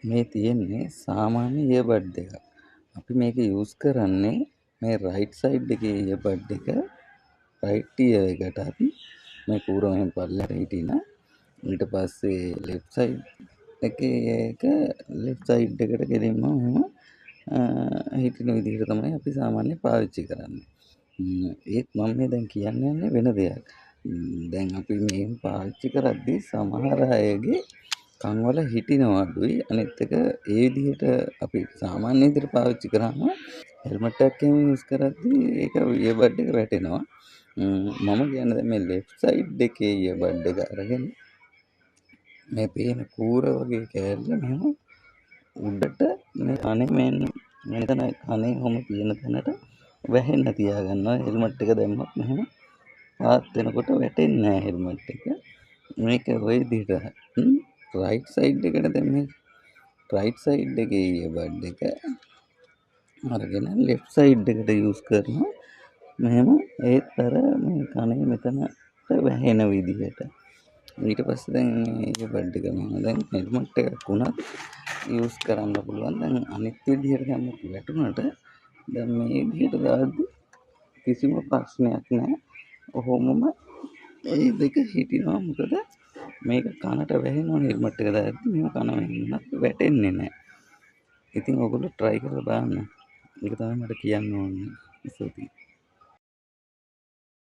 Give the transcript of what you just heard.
මේ තියෙන්නේ සාමාන්‍ය ඉයර්බඩ් එකක්. අපි මේක යූස් කරන්නේ මේ රයිට් සයිඩ් එකේ ඉයර්බඩ් එක රයිට් ඉයර් එකට අපි මේ කූර මෙහෙම පල්ලෙහාට හිටිනා. ඊට පස්සේ ලෙෆ්ට් සයිඩ් එකේ එක ලෙෆ්ට් සයිඩ් එකට ගෙලින්ම මෙහෙම හිටින විදිහට තමයි අපි සාමාන්‍යයෙන් පාවිච්චි කරන්නේ. ඒත් මම මේ දැන් කියන්න යන්නේ වෙන දෙයක්. දැන් අපි මේක පාවිච්චි කරද්දී සමහර අයගේ කන්වල හිටිනවා අඩුයි. අනිත් එක ඒ විදිහට අපි සාමාන්‍ය විදිහට පාවිච්චි කරාම හෙල්මට් එකක් එහෙම යූස් කරද්දී ඒක ඉයර්බඩ් එක වැටෙනවා. මම කියන්නේ දැන් මේ ලෙෆ්ට් සයිඩ් එකේ ඉයර්බඩ් එක අරගෙන මේ පේන කූර වගේ කෑල්ල මෙහෙම උඩට මේ කනේ මෙතන කනේ හොම තියෙන තැනට වැහෙන්න තියාගන්නවා. හෙල්මට් එක දැම්මත් මෙහෙම පාත් වෙනකොට වැටෙන්නේ නැහැ හෙල්මට් එක. මේක ওই විදිහට රයිට් සයිඩ් එකට දැන් මේ රයිට් සයිඩ් එකේ ඉයර්බඩ් එක අරගෙන ලෙෆ්ට් සයිඩ් එකට යූස් කරනවා. මෙහෙම ඒත් අර මේ කනේ මෙතනට වැහෙන විදිහට. ඊට පස්සේ දැන් මේ ඉයර්බඩ් එක මම දැන් හෙල්මට් එකක් වුණත් යූස් කරන්න පුළුවන්. දැන් අනිත් විදිහට දැම්මත් වැටුණාට දැන් මේ විදිහට දාද්දි කිසිම ප්‍රශ්නයක් නැහැ. ඔහොමම ඒ දෙක හිටිනවා. මොකද මේක කනට වැහෙනවා හෙල්මට් එක දාද්දි මෙහෙම කන වැහෙන්නත් වැටෙන්නේ නැහැ. ඉතින් ඔයගොල්ලෝ try කරලා බලන්න. ඒක තමයි මට කියන්න ඕනේ. ස්තුතියි.